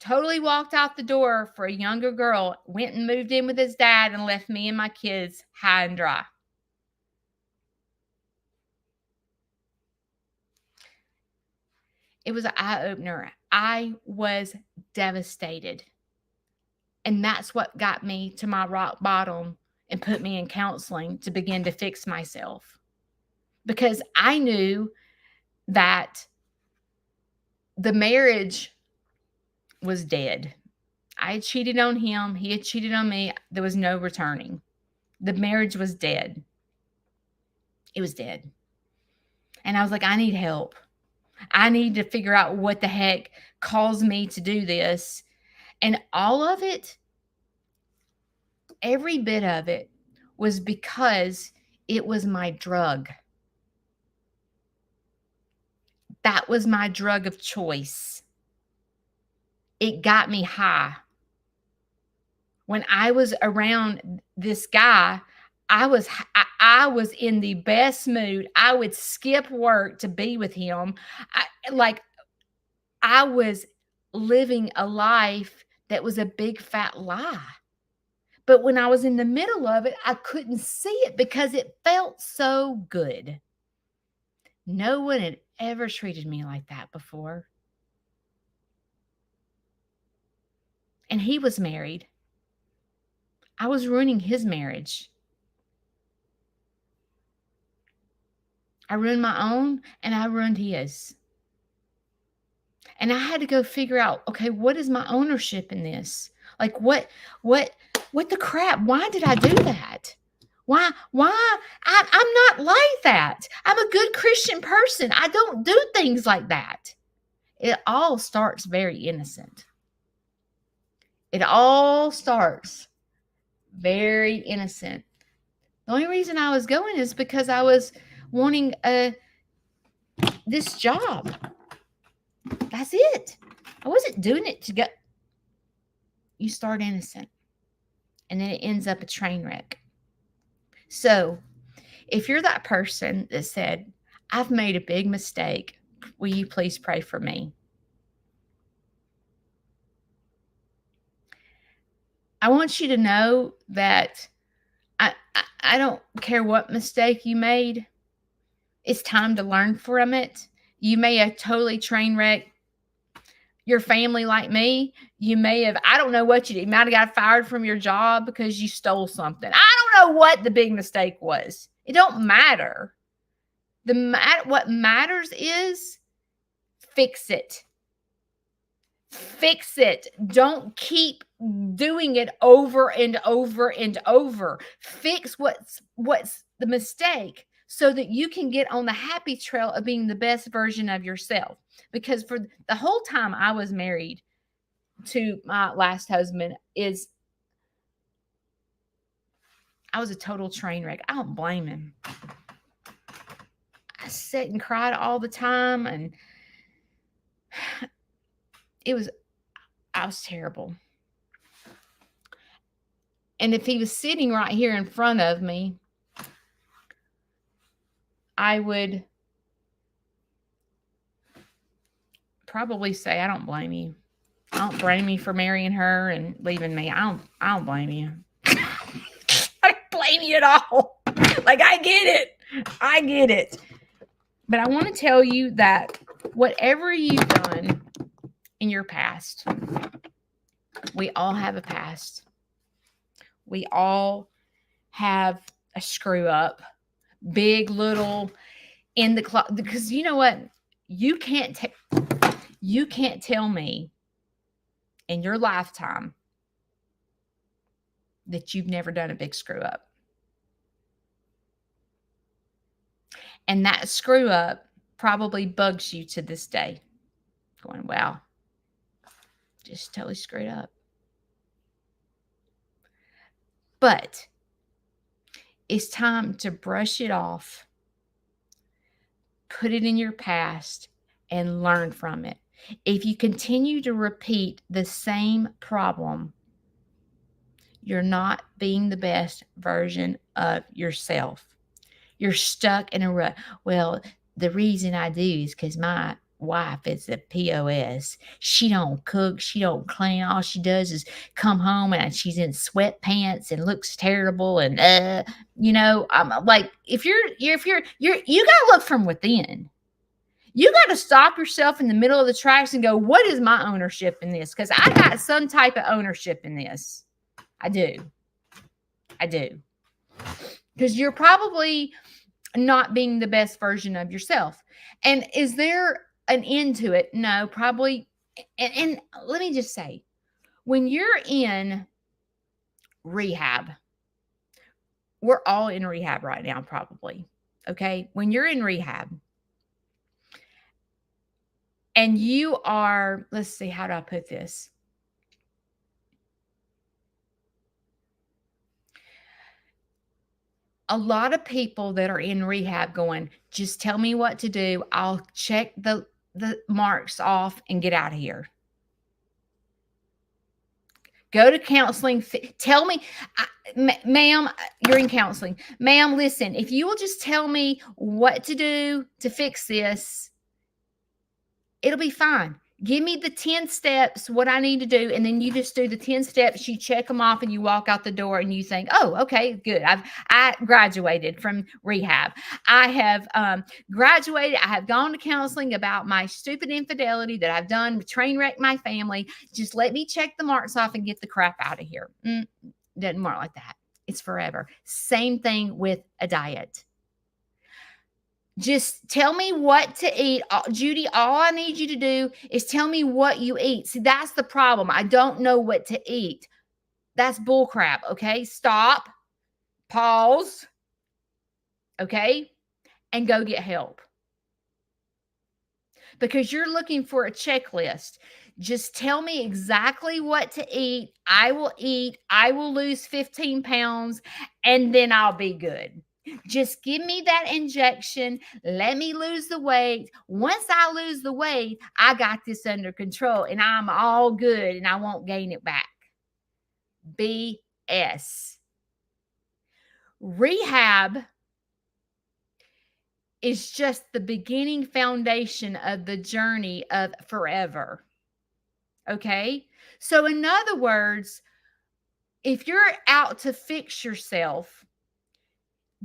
Totally walked out the door for a younger girl, went and moved in with his dad and left me and my kids high and dry. It was an eye-opener. I was devastated. And that's what got me to my rock bottom and put me in counseling to begin to fix myself. Because I knew that the marriage was dead. I had cheated on him. He had cheated on me. There was no returning. The marriage was dead. It was dead. And I was like, I need help. I need to figure out what the heck caused me to do this. And all of it, every bit of it, was because it was my drug. That was my drug of choice. It got me high. When I was around this guy, I was in the best mood. I would skip work to be with him. I was living a life that was a big fat lie. But when I was in the middle of it, I couldn't see it because it felt so good. No one had ever treated me like that before. And he was married. I was ruining his marriage. I ruined my own and I ruined his. And I had to go figure out, okay, what is my ownership in this? Like what the crap? Why did I do that? Why? I'm not like that. I'm a good Christian person. I don't do things like that. It all starts very innocent. It all starts very innocent. The only reason I was going is because I was wanting this job. That's it. I wasn't doing it to get. You start innocent, and then it ends up a train wreck. So, if you're that person that said, I've made a big mistake, will you please pray for me? I want you to know that I don't care what mistake you made. It's time to learn from it. You may have totally train wrecked your family like me. You may have, I don't know what you did. You might have got fired from your job because you stole something. I don't know what the big mistake was. It don't matter. What matters is fix it. Fix it. Don't keep doing it over and over and over. Fix what's the mistake so that you can get on the happy trail of being the best version of yourself. Because for the whole time I was married to my last husband, I was a total train wreck. I don't blame him. I sat and cried all the time, and I was terrible. And if he was sitting right here in front of me, I would probably say, I don't blame you. I don't blame you for marrying her and leaving me. I don't blame you. I don't blame you at all. Like, I get it. But I want to tell you that whatever you've done in your past, we all have a past. We all have a screw up, big, little, in the closet. Because you know what? You can't tell me in your lifetime that you've never done a big screw up. And that screw up probably bugs you to this day, going, wow, just totally screwed up. But it's time to brush it off, put it in your past, and learn from it. If you continue to repeat the same problem, you're not being the best version of yourself. You're stuck in a rut. Well, the reason I do is because my wife is a POS. She don't cook. She don't clean. All she does is come home and she's in sweatpants and looks terrible. And I'm like, if you gotta look from within. You got to stop yourself in the middle of the tracks and go, what is my ownership in this? Because I got some type of ownership in this. I do. Because you're probably not being the best version of yourself. And is there an end to it? No, probably. And let me just say, when you're in rehab, we're all in rehab right now, probably. Okay. When you're in rehab and you are, let's see, how do I put this? A lot of people that are in rehab going, just tell me what to do. I'll check the marks off and get out of here. Go to counseling. Tell me, ma'am, you're in counseling. Ma'am, listen, if you will just tell me what to do to fix this, it'll be fine. Give me the 10 steps, what I need to do. And then you just do the 10 steps. You check them off and you walk out the door and you think, oh, okay, good. I graduated from rehab. I have graduated. I have gone to counseling about my stupid infidelity that I've done, train wreck my family. Just let me check the marks off and get the crap out of here. Doesn't work like that. It's forever. Same thing with a diet. Just tell me what to eat. Judy, all I need you to do is tell me what you eat. See, that's the problem. I don't know what to eat. That's bullcrap. Okay. Stop, pause. Okay. And go get help. Because you're looking for a checklist. Just tell me exactly what to eat. I will eat. I will lose 15 pounds and then I'll be good. Just give me that injection. Let me lose the weight. Once I lose the weight, I got this under control and I'm all good and I won't gain it back. BS. Rehab is just the beginning foundation of the journey of forever. Okay? So, in other words, if you're out to fix yourself,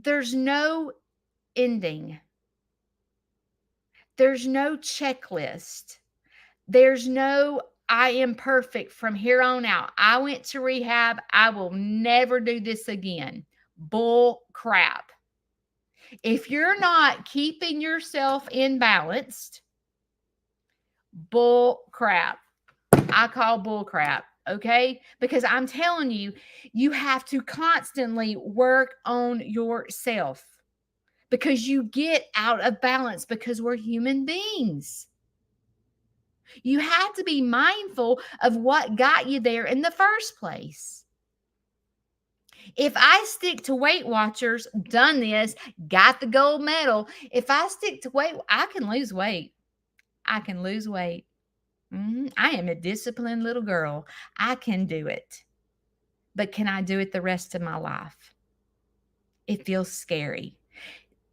there's no ending. There's no checklist. There's no, I am perfect from here on out. I went to rehab. I will never do this again. Bull crap. If you're not keeping yourself in balanced, bull crap. I call bull crap. Okay. Because I'm telling you, you have to constantly work on yourself because you get out of balance because we're human beings. You have to be mindful of what got you there in the first place. If I stick to Weight Watchers, done this, got the gold medal. If I stick to weight, I can lose weight. I can lose weight. I am a disciplined little girl. I can do it. But can I do it the rest of my life? It feels scary.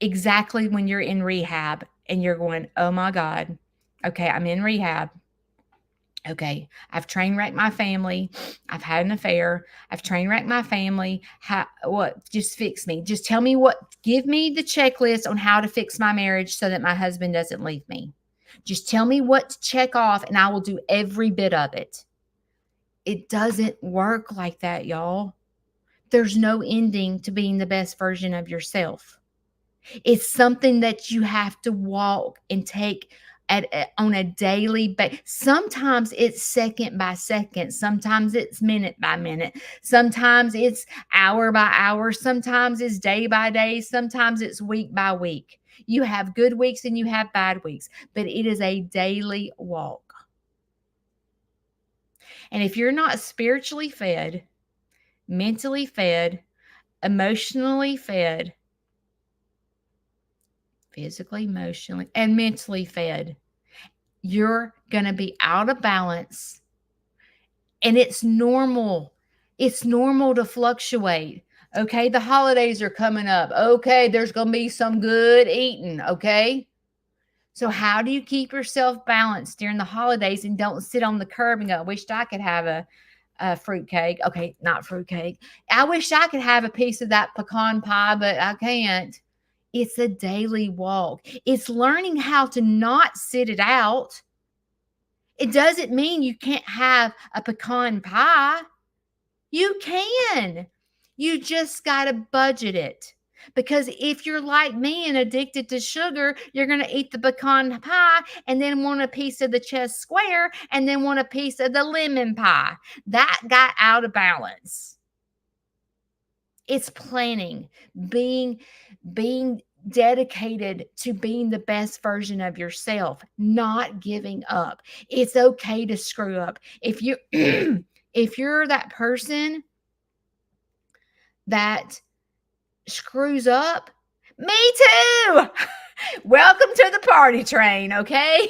Exactly when you're in rehab and you're going, oh my God, okay, I'm in rehab. Okay, I've train wrecked my family. I've had an affair. I've train wrecked my family. What? Just fix me. Just tell me what. Give me the checklist on how to fix my marriage so that my husband doesn't leave me. Just tell me what to check off and I will do every bit of it. It doesn't work like that, y'all. There's no ending to being the best version of yourself. It's something that you have to walk and take on a daily basis. Sometimes it's second by second. Sometimes it's minute by minute. Sometimes it's hour by hour. Sometimes it's day by day. Sometimes it's week by week. You have good weeks and you have bad weeks, but it is a daily walk. And if you're not spiritually fed, mentally fed, emotionally fed, physically, emotionally, and mentally fed, you're going to be out of balance. And it's normal. It's normal to fluctuate. Okay. The holidays are coming up. Okay. There's going to be some good eating. Okay. So how do you keep yourself balanced during the holidays and don't sit on the curb and go, I wish I could have a fruit cake. Okay. Not fruit cake. I wish I could have a piece of that pecan pie, but I can't. It's a daily walk. It's learning how to not sit it out. It doesn't mean you can't have a pecan pie. You can. You just got to budget it. Because if you're like me and addicted to sugar, you're going to eat the pecan pie and then want a piece of the chest square and then want a piece of the lemon pie. That got out of balance. It's planning, being dedicated to being the best version of yourself, not giving up. It's okay to screw up. If you if you're that person that screws up, me too. Welcome to the party train, okay?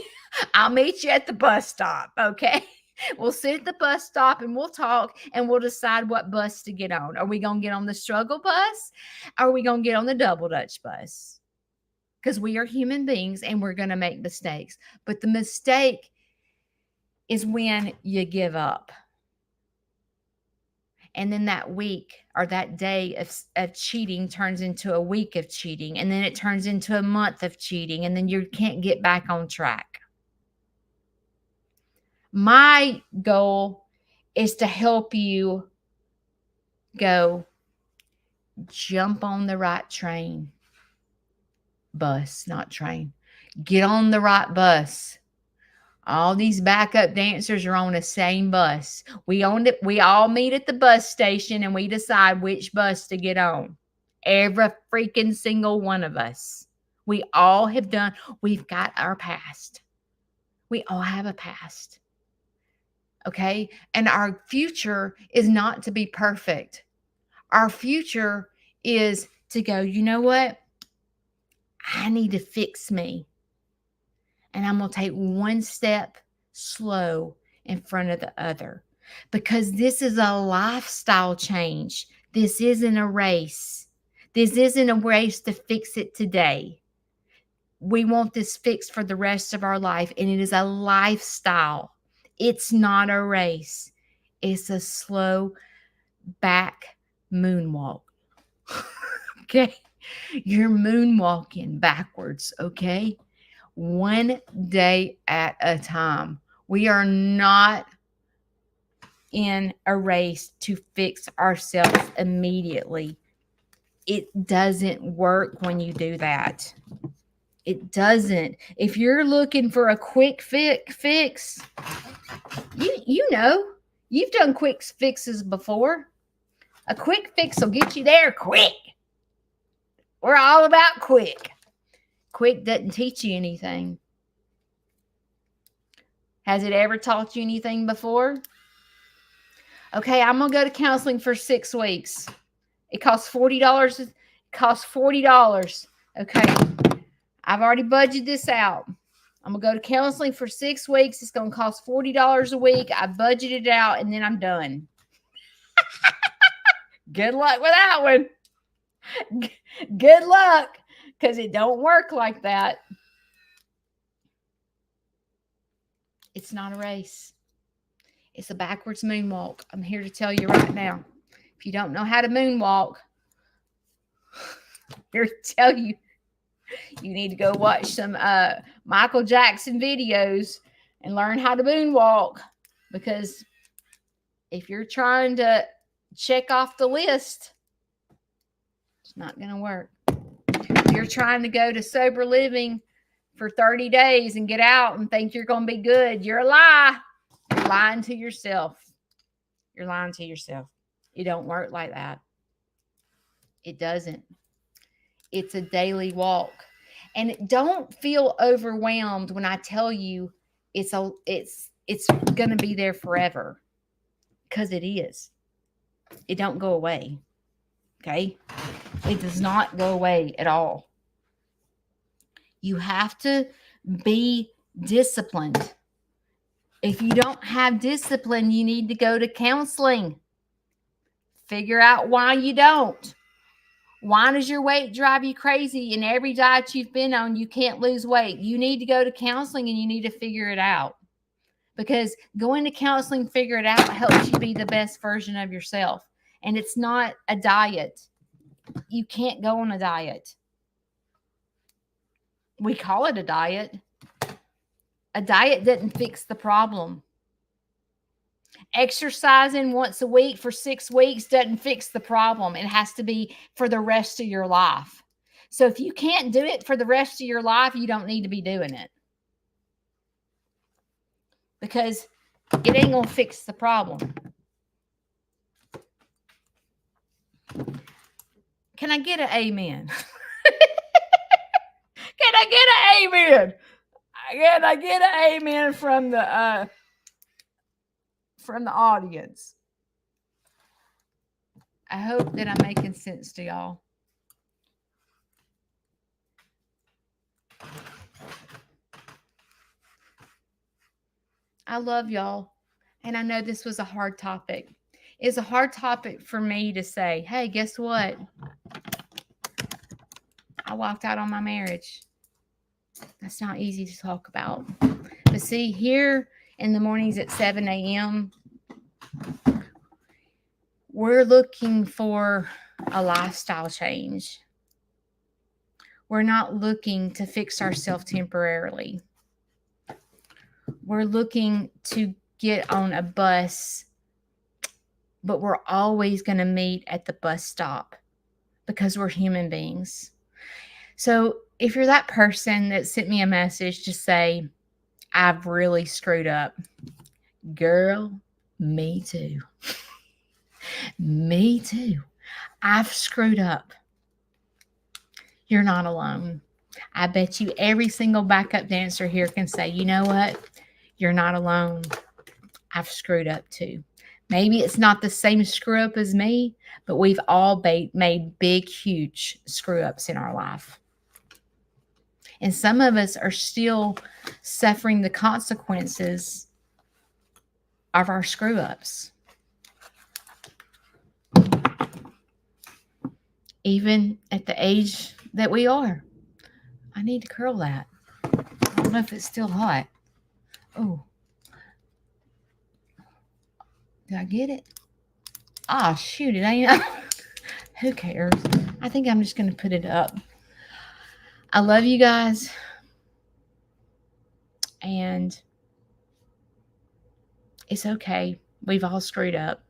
I'll meet you at the bus stop, okay? We'll sit at the bus stop and we'll talk and we'll decide what bus to get on. Are we going to get on the struggle bus? Or are we going to get on the double Dutch bus? Because we are human beings and we're going to make mistakes. But the mistake is when you give up. And then that week or that day of cheating turns into a week of cheating. And then it turns into a month of cheating. And then you can't get back on track. My goal is to help you go jump on the right train. Bus, not train. Get on the right bus. All these backup dancers are on the same bus. We all meet at the bus station and we decide which bus to get on. Every freaking single one of us. We all have done. We've got our past. We all have a past. Okay? And our future is not to be perfect. Our future is to go, you know what? I need to fix me. And I'm going to take one step slow in front of the other. Because this is a lifestyle change. This isn't a race. This isn't a race to fix it today. We want this fixed for the rest of our life. And it is a lifestyle. It's not a race. It's a slow back moonwalk. Okay? You're moonwalking backwards, okay? One day at a time. We are not in a race to fix ourselves immediately. It doesn't work when you do that. It doesn't. If you're looking for a quick fix, you know, you've done quick fixes before. A quick fix will get you there quick. We're all about quick. Quick doesn't teach you anything. Has it ever taught you anything before? Okay, I'm going to go to counseling for 6 weeks. It costs $40. It costs $40. Okay, I've already budgeted this out. I'm going to go to counseling for 6 weeks. It's going to cost $40 a week. I budgeted it out, and then I'm done. Good luck with that one. Good luck, because it don't work like that. It's not a race. It's a backwards moonwalk. I'm here to tell you right now. If you don't know how to moonwalk, I'm here to tell you, you need to go watch some Michael Jackson videos and learn how to moonwalk. Because if you're trying to check off the list, it's not going to work. If you're trying to go to sober living for 30 days and get out and think you're going to be good. You're a lie. You're lying to yourself. You're lying to yourself. It don't work like that. It doesn't. It's a daily walk. And don't feel overwhelmed when I tell you it's going to be there forever, because it is. It don't go away. Okay? It does not go away at all. You have to be disciplined. If you don't have discipline, you need to go to counseling. Figure out why you don't. Why does your weight drive you crazy? And every diet you've been on, you can't lose weight. You need to go to counseling and you need to figure it out. Because going to counseling, figure it out, helps you be the best version of yourself. And it's not a diet. You can't go on a diet. We call it a diet. A diet doesn't fix the problem. Exercising once a week for 6 weeks doesn't fix the problem. It has to be for the rest of your life. So if you can't do it for the rest of your life, you don't need to be doing it. Because it ain't going to fix the problem. Can I get an amen? Can I get an amen? Can I get an amen from the audience? I hope that I'm making sense to y'all. I love y'all. And I know this was a hard topic. It's a hard topic for me to say, hey, guess what? I walked out on my marriage. That's not easy to talk about. But see, here in the mornings at 7 a.m., we're looking for a lifestyle change. We're not looking to fix ourselves temporarily. We're looking to get on a bus, but we're always going to meet at the bus stop because we're human beings. So if you're that person that sent me a message to say, I've really screwed up. Girl, me too. Me too. I've screwed up. You're not alone. I bet you every single backup dancer here can say, you know what? You're not alone. I've screwed up too. Maybe it's not the same screw up as me, but we've all made big, huge screw ups in our life. And some of us are still suffering the consequences of our screw ups. Even at the age that we are. I need to curl that. I don't know if it's still hot. Oh. Did I get it? Ah, shoot, it ain't. Who cares? I think I'm just going to put it up. I love you guys. And it's okay. We've all screwed up.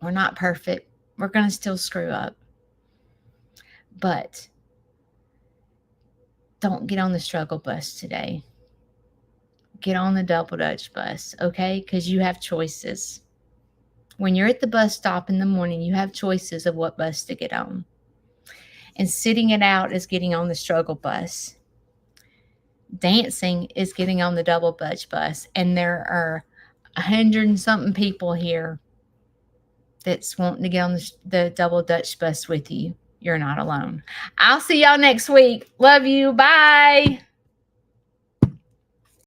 We're not perfect. We're going to still screw up. But don't get on the struggle bus today. Get on the double Dutch bus, okay? Because you have choices. When you're at the bus stop in the morning, you have choices of what bus to get on. And sitting it out is getting on the struggle bus. Dancing is getting on the double Dutch bus. And there are 100 and something people here that's wanting to get on the double Dutch bus with you. You're not alone. I'll see y'all next week. Love you. Bye.